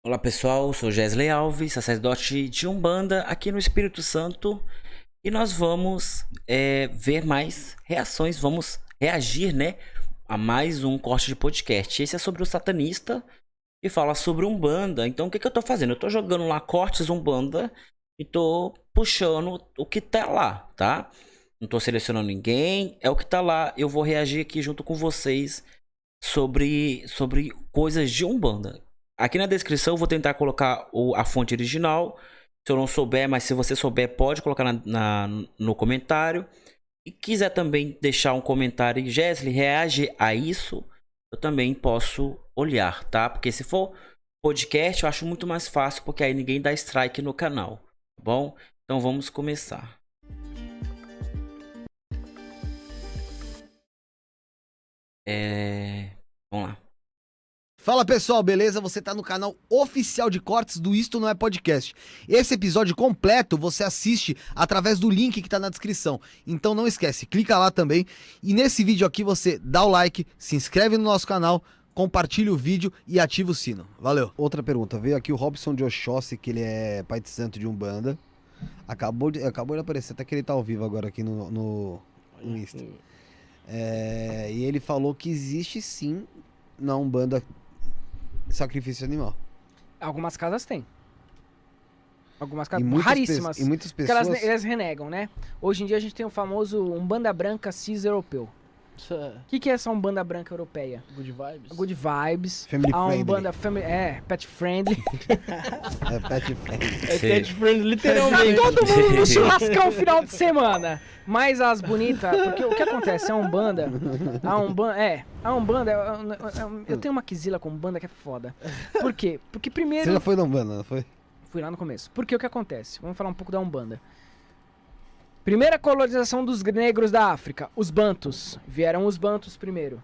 Olá pessoal, sou Gesley Alves, sacerdote de Umbanda aqui no Espírito Santo e nós vamos ver mais reações, vamos reagir, né, a mais um corte de podcast. Esse é sobre o satanista e fala sobre Umbanda. Então o que eu tô fazendo? Eu tô jogando lá cortes Umbanda e tô puxando o que tá lá, tá? Não tô selecionando ninguém, é o que tá lá. Eu vou reagir aqui junto com vocês sobre coisas de Umbanda. Aqui na descrição eu vou tentar colocar a fonte original. Se eu não souber, mas se você souber, pode colocar no comentário. E quiser também deixar um comentário e Gesley reage a isso, eu também posso olhar, tá? Porque se for podcast, eu acho muito mais fácil, porque aí ninguém dá strike no canal, tá bom? Então vamos começar. Vamos lá. Fala pessoal, beleza? Você tá no canal oficial de cortes do Isto Não É Podcast. Esse episódio completo você assiste através do link que tá na descrição. Então não esquece, clica lá também. E nesse vídeo aqui você dá o like, se inscreve no nosso canal, compartilha o vídeo e ativa o sino. Valeu! Outra pergunta, veio aqui o Robson de Oxóssi, que ele é pai de santo de Umbanda. Acabou de aparecer, até que ele tá ao vivo agora aqui no Insta. E ele falou que existe sim na Umbanda sacrifício animal. Algumas casas têm. Algumas casas E raríssimas. E muitas Porque pessoas... elas renegam, né? Hoje em dia a gente tem o famoso Umbanda Branca Cis Europeu. O que é essa Umbanda Branca Europeia? Good vibes. Good Vibes. Family a friendly. Umbanda Pet Friendly. É pet friendly. É pet friendly, Tá literalmente. todo mundo no churrascão final de semana. Mas as bonitas... Porque o que acontece? A Umbanda... A Umbanda... Eu tenho uma quizila com Umbanda que é foda. Por quê? Porque primeiro... Você já foi na Umbanda, não foi? Fui lá no começo. Porque o que acontece? Vamos falar um pouco da Umbanda. Primeira colonização dos negros da África, os Bantus. Vieram os Bantus primeiro.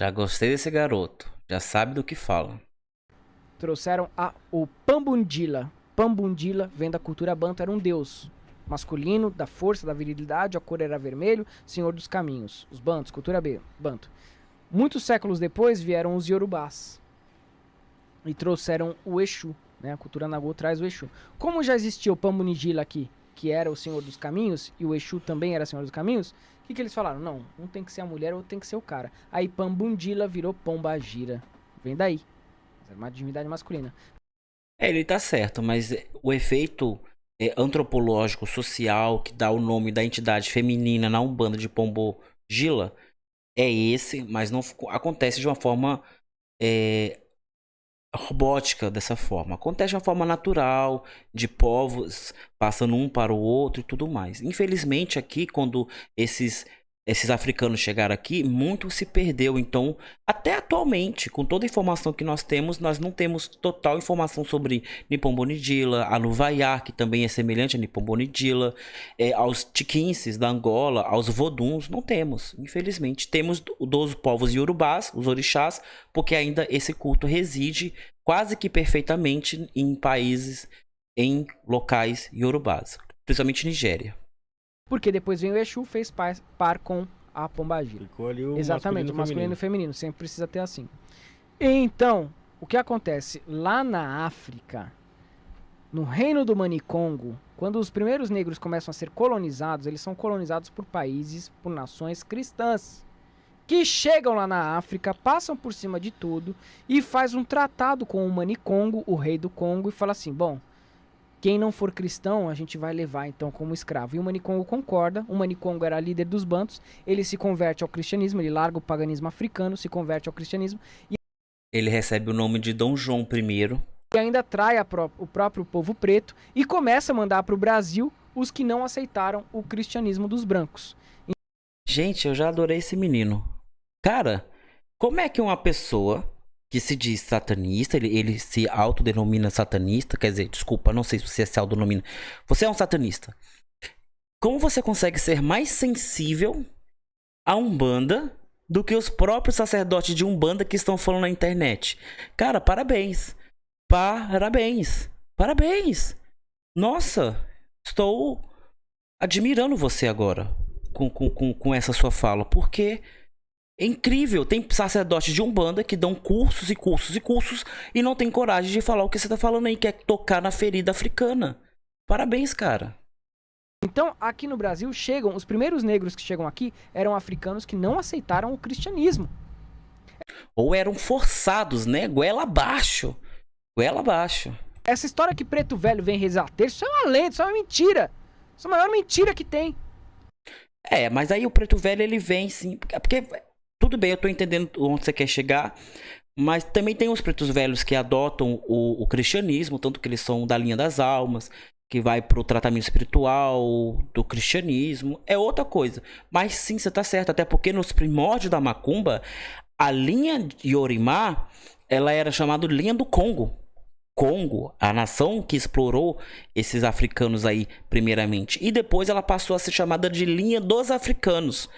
Já gostei desse garoto, já sabe do que fala. Trouxeram o Pambundila. Pambundila vem da cultura Bantu, era um deus masculino, da força, da virilidade, a cor era vermelho, senhor dos caminhos. Os Bantus, cultura B, Bantu. Muitos séculos depois vieram os Yorubás. E trouxeram o Exu, né? A cultura Nagô traz o Exu. Como já existia o Pambundila aqui, que era o senhor dos caminhos, e o Exu também era senhor dos caminhos, o que eles falaram? Não, um tem que ser a mulher, outro tem que ser o cara. Aí Pambundila virou Pombagira. Vem daí. Era uma divindade masculina. Ele tá certo, mas o efeito antropológico, social, que dá o nome da entidade feminina na Umbanda de Pombogira é esse, mas não acontece de uma forma robótica dessa forma. Acontece de uma forma natural, de povos passando um para o outro e tudo mais. Infelizmente aqui, quando esses africanos chegaram aqui, muito se perdeu. Então, até atualmente, com toda a informação que nós temos, nós não temos total informação sobre Nipombonidila, a Nuvaiá, que também é semelhante a Nipombonidila, aos Tiquinces da Angola, aos Voduns, não temos. Infelizmente, temos dos povos iorubás, os orixás, porque ainda esse culto reside quase que perfeitamente em países, em locais iorubás, principalmente Nigéria. Porque depois vem o Exu, fez par com a Pombagira. Ficou ali o Exatamente, o masculino e o feminino. Sempre precisa ter assim. Então, o que acontece? Lá na África, no reino do Manicongo, quando os primeiros negros começam a ser colonizados, eles são colonizados por países, por nações cristãs, que chegam lá na África, passam por cima de tudo e faz um tratado com o Manicongo, o rei do Congo, e fala assim, bom, quem não for cristão, a gente vai levar então como escravo. E o Manicongo concorda. O Manicongo era líder dos Bantus. Ele se converte ao cristianismo. Ele larga o paganismo africano, se converte ao cristianismo. Ele recebe o nome de Dom João I. E ainda trai o próprio povo preto. E começa a mandar para o Brasil os que não aceitaram o cristianismo dos brancos. Gente, eu já adorei esse menino. Cara, como é que uma pessoa que se diz satanista, ele se autodenomina satanista, quer dizer, desculpa, não sei se você se autodenomina, você é um satanista. Como você consegue ser mais sensível a Umbanda do que os próprios sacerdotes de Umbanda que estão falando na internet? Cara, parabéns. Parabéns. Parabéns. Nossa, estou admirando você agora com essa sua fala, porque É incrível. Tem sacerdotes de Umbanda que dão cursos e cursos e cursos e não tem coragem de falar o que você tá falando aí, que é tocar na ferida africana. Parabéns, cara. Então, aqui no Brasil, os primeiros negros que chegam aqui eram africanos que não aceitaram o cristianismo. Ou eram forçados, né? Goela abaixo. Goela abaixo. Essa história que Preto Velho vem rezar terço, isso é uma lenda, isso é uma mentira. Isso é a maior mentira que tem. Mas aí o Preto Velho, ele vem sim. Porque, tudo bem, eu tô entendendo onde você quer chegar. Mas também tem os pretos velhos que adotam o cristianismo, tanto que eles são da linha das almas, que vai pro tratamento espiritual do cristianismo. É outra coisa. Mas sim, você tá certo. Até porque nos primórdios da macumba, a linha de Yorimá, ela era chamada linha do Congo. Congo, a nação que explorou esses africanos aí, primeiramente. E depois ela passou a ser chamada de linha dos africanos.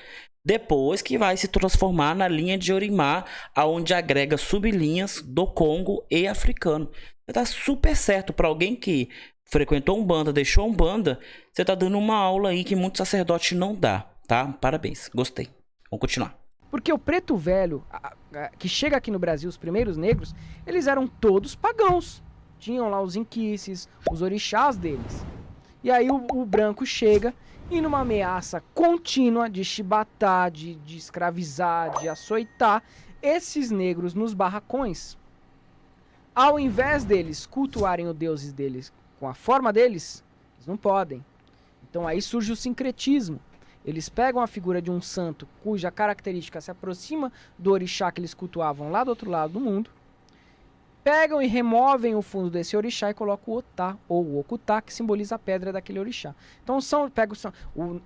Depois que vai se transformar na linha de Yorimá, aonde agrega sublinhas do Congo e africano. Você tá super certo. Para alguém que frequentou Umbanda, deixou Umbanda, você tá dando uma aula aí que muitos sacerdotes não dá, tá? Parabéns, gostei. Vamos continuar. Porque o Preto Velho, que chega aqui no Brasil, os primeiros negros, eles eram todos pagãos. Tinham lá os inquices, os orixás deles. E aí o branco chega e numa ameaça contínua de chibatar, de escravizar, de açoitar esses negros nos barracões. Ao invés deles cultuarem os deuses deles com a forma deles, eles não podem. Então aí surge o sincretismo. Eles pegam a figura de um santo cuja característica se aproxima do orixá que eles cultuavam lá do outro lado do mundo, pegam e removem o fundo desse orixá e colocam o Otá, ou o Okutá, que simboliza a pedra daquele orixá. Então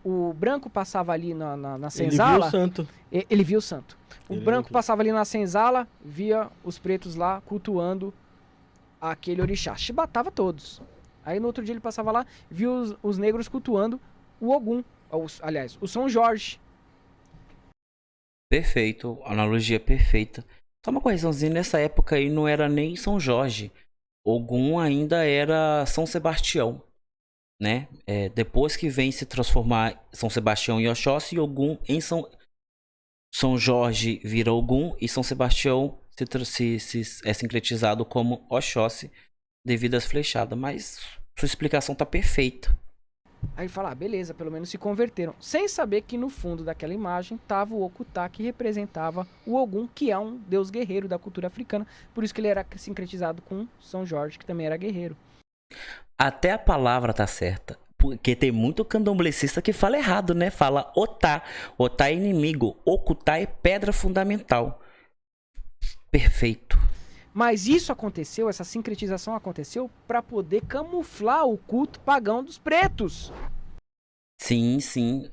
o branco passava ali na senzala... Ele viu o santo. Ele viu o santo. O Ele branco viu. passava ali na senzala, via os pretos lá cultuando aquele orixá. Chibatava todos. Aí no outro dia ele passava lá, viu os negros cultuando o Ogum. Aliás, o São Jorge. Perfeito, analogia perfeita. Só uma correçãozinha, nessa época aí não era nem São Jorge. Ogum ainda era São Sebastião, né? Depois que vem se transformar São Sebastião em Oxóssi, Ogum em São Jorge vira Ogum e São Sebastião é sincretizado como Oxóssi devido às flechadas. Mas sua explicação tá perfeita. Aí fala, beleza, pelo menos se converteram. Sem saber que no fundo daquela imagem estava o Okutá, que representava o Ogum, que é um deus guerreiro da cultura africana. Por isso que ele era sincretizado com São Jorge, que também era guerreiro. Até a palavra tá certa. Porque tem muito candomblessista que fala errado, né? Fala Otá. Otá é inimigo. Okutá é pedra fundamental. Perfeito. Mas isso aconteceu, essa sincretização aconteceu para poder camuflar o culto pagão dos pretos. Sim, sim.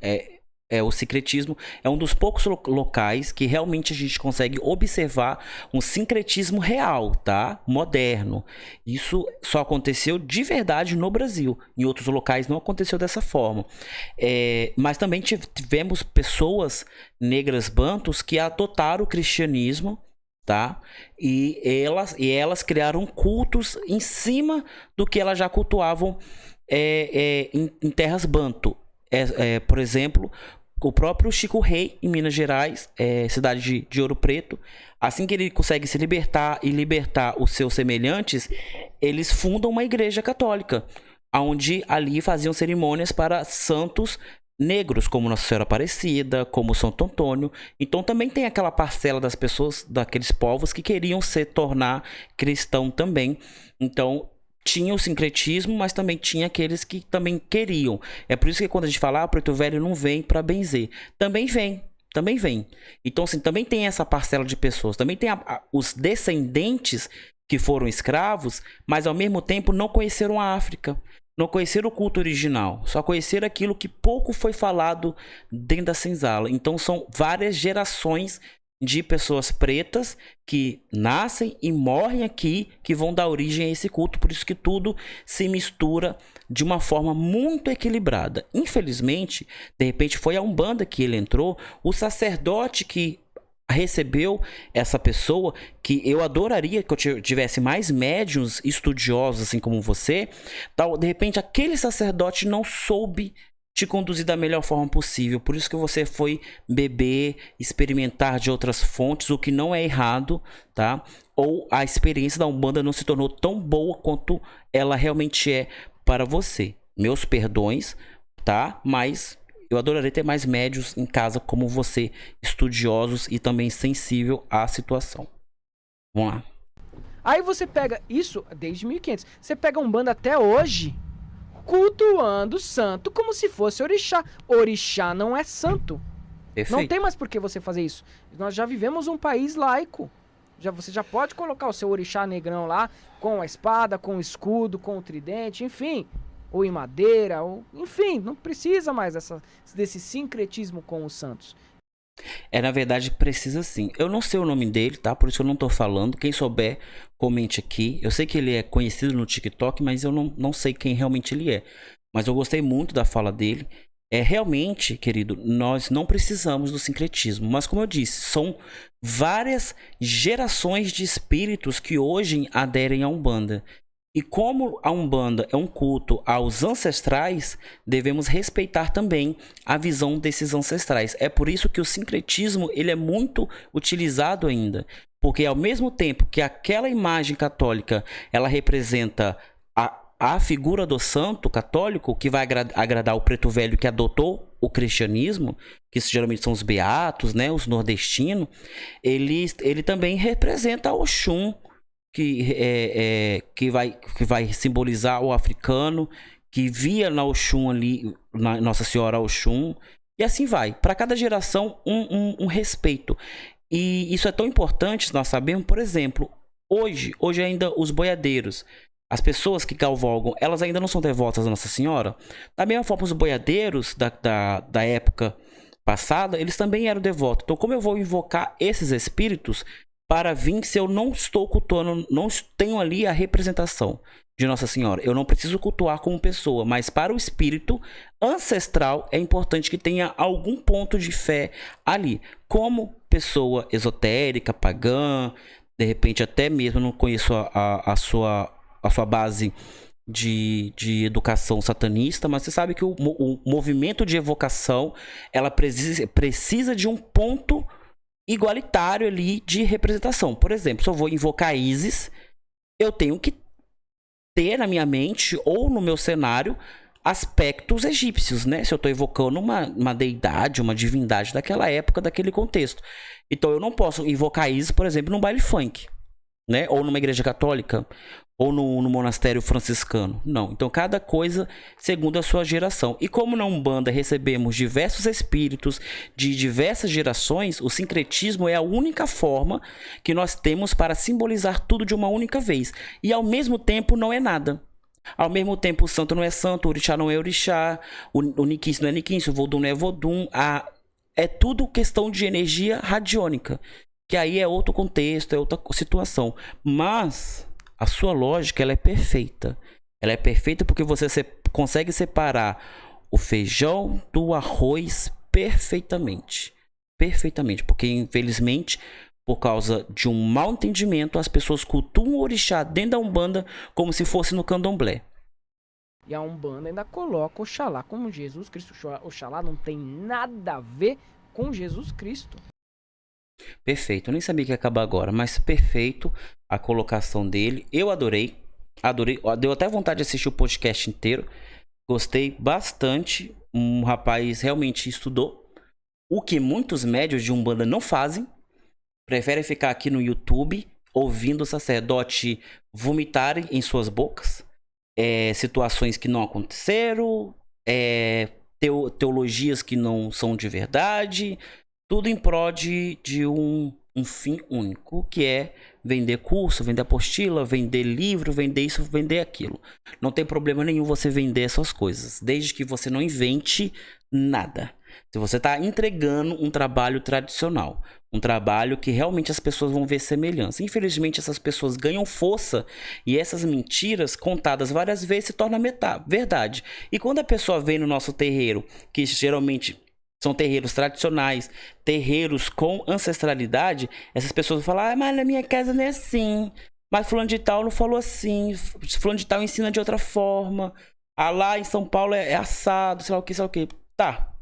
O sincretismo é um dos poucos locais que realmente a gente consegue observar um sincretismo real, tá? Moderno. Isso só aconteceu de verdade no Brasil. Em outros locais não aconteceu dessa forma. Mas também tivemos pessoas negras bantus que adotaram o cristianismo, tá? E elas criaram cultos em cima do que elas já cultuavam em terras bantu. Por exemplo, o próprio Chico Rei, em Minas Gerais, cidade de Ouro Preto, assim que ele consegue se libertar e libertar os seus semelhantes, eles fundam uma igreja católica, onde ali faziam cerimônias para santos negros, como Nossa Senhora Aparecida, como Santo Antônio. Então também tem aquela parcela das pessoas, daqueles povos que queriam se tornar cristão também. Então tinha o sincretismo, mas também tinha aqueles que também queriam. É por isso que quando a gente fala, Preto Velho não vem para benzer. Também vem. Então assim, também tem essa parcela de pessoas. Também tem os descendentes que foram escravos, mas ao mesmo tempo não conheceram a África. Não conheceram o culto original, só conheceram aquilo que pouco foi falado dentro da senzala. Então são várias gerações de pessoas pretas que nascem e morrem aqui, que vão dar origem a esse culto. Por isso que tudo se mistura de uma forma muito equilibrada. Infelizmente, de repente foi a Umbanda que ele entrou, o sacerdote que recebeu essa pessoa, que eu adoraria que eu tivesse mais médiuns estudiosos assim como você, tal, de repente aquele sacerdote não soube te conduzir da melhor forma possível. Por isso que você foi beber, experimentar de outras fontes, o que não é errado, tá? Ou a experiência da Umbanda não se tornou tão boa quanto ela realmente é para você. Meus perdões, tá? Mas eu adoraria ter mais médios em casa como você, estudiosos e também sensível à situação. Vamos lá. Aí você pega isso desde 1500. Você pega Umbanda até hoje, cultuando o santo como se fosse orixá. Orixá não é santo. Perfeito. Não tem mais por que você fazer isso. Nós já vivemos um país laico. Você já pode colocar o seu orixá negrão lá, com a espada, com o escudo, com o tridente, enfim. Ou em madeira, ou enfim, não precisa mais desse sincretismo com os santos. Na verdade, precisa sim. Eu não sei o nome dele, tá? Por isso que eu não tô falando. Quem souber, comente aqui. Eu sei que ele é conhecido no TikTok, mas eu não sei quem realmente ele é. Mas eu gostei muito da fala dele. Realmente, querido, nós não precisamos do sincretismo. Mas como eu disse, são várias gerações de espíritos que hoje aderem à Umbanda. E como a Umbanda é um culto aos ancestrais, devemos respeitar também a visão desses ancestrais. É por isso que o sincretismo ele é muito utilizado ainda. Porque ao mesmo tempo que aquela imagem católica ela representa a figura do santo católico, que vai agradar o preto velho que adotou o cristianismo, que geralmente são os beatos, né, os nordestinos, ele também representa Oxum, que vai simbolizar o africano, que via na Oxum ali, na Nossa Senhora Oxum, e assim vai. Para cada geração, um respeito. E isso é tão importante, nós sabemos, por exemplo, hoje ainda os boiadeiros, as pessoas que cavalgam, elas ainda não são devotas a Nossa Senhora. Da mesma forma, os boiadeiros da época passada, eles também eram devotos. Então, como eu vou invocar esses espíritos para vir se eu não estou cultuando, não tenho ali a representação de Nossa Senhora? Eu não preciso cultuar como pessoa, mas para o espírito ancestral é importante que tenha algum ponto de fé ali. Como pessoa esotérica, pagã, de repente até mesmo não conheço a sua base de educação satanista, mas você sabe que o movimento de evocação ela precisa de um ponto igualitário ali de representação. Por exemplo, se eu vou invocar Isis, eu tenho que ter na minha mente ou no meu cenário aspectos egípcios, né? Se eu estou evocando uma deidade, uma divindade daquela época, daquele contexto. Então eu não posso invocar Isis, por exemplo, num baile funk, né? Ou numa igreja católica, ou no monastério franciscano. Não. Então cada coisa segundo a sua geração. E como na Umbanda recebemos diversos espíritos de diversas gerações, o sincretismo é a única forma que nós temos para simbolizar tudo de uma única vez. E ao mesmo tempo não é nada. Ao mesmo tempo o santo não é santo, o orixá não é orixá, o niquício não é niquício, o vodum não é vodum. É tudo questão de energia radiônica, que aí é outro contexto, é outra situação. Mas a sua lógica ela é perfeita. Ela é perfeita porque você consegue separar o feijão do arroz perfeitamente. Perfeitamente. Porque, infelizmente, por causa de um mau entendimento, as pessoas cultuam o orixá dentro da Umbanda como se fosse no candomblé. E a Umbanda ainda coloca Oxalá como Jesus Cristo. Oxalá não tem nada a ver com Jesus Cristo. Perfeito, eu nem sabia que ia acabar agora, mas perfeito a colocação dele. Eu adorei, deu até vontade de assistir o podcast inteiro. Gostei bastante. Um rapaz realmente estudou, o que muitos médios de Umbanda não fazem. Preferem ficar aqui no YouTube ouvindo o sacerdote vomitarem em suas bocas situações que não aconteceram, teologias que não são de verdade. Tudo em prol de um fim único, que é vender curso, vender apostila, vender livro, vender isso, vender aquilo. Não tem problema nenhum você vender essas coisas, desde que você não invente nada. Se você está entregando um trabalho tradicional, um trabalho que realmente as pessoas vão ver semelhança. Infelizmente, essas pessoas ganham força e essas mentiras contadas várias vezes se tornam verdade. E quando a pessoa vem no nosso terreiro, que geralmente são terreiros tradicionais, terreiros com ancestralidade, essas pessoas vão falar, mas na minha casa não é assim, mas fulano de tal não falou assim, fulano de tal ensina de outra forma. Ah, lá em São Paulo é assado, sei lá o que, sei lá o que. Tá,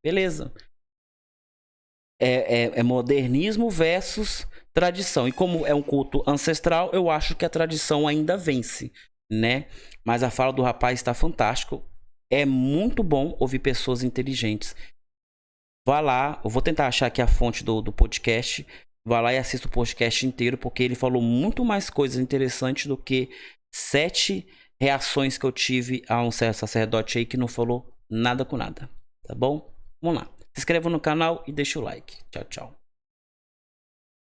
beleza. É modernismo versus tradição. E como é um culto ancestral, eu acho que a tradição ainda vence, né? Mas a fala do rapaz está fantástico. É muito bom ouvir pessoas inteligentes. Vá lá, eu vou tentar achar aqui a fonte do podcast. Vá lá e assista o podcast inteiro, porque ele falou muito mais coisas interessantes do que 7 reações que eu tive a um certo sacerdote aí que não falou nada com nada. Tá bom? Vamos lá. Se inscreva no canal e deixa o like. Tchau, tchau.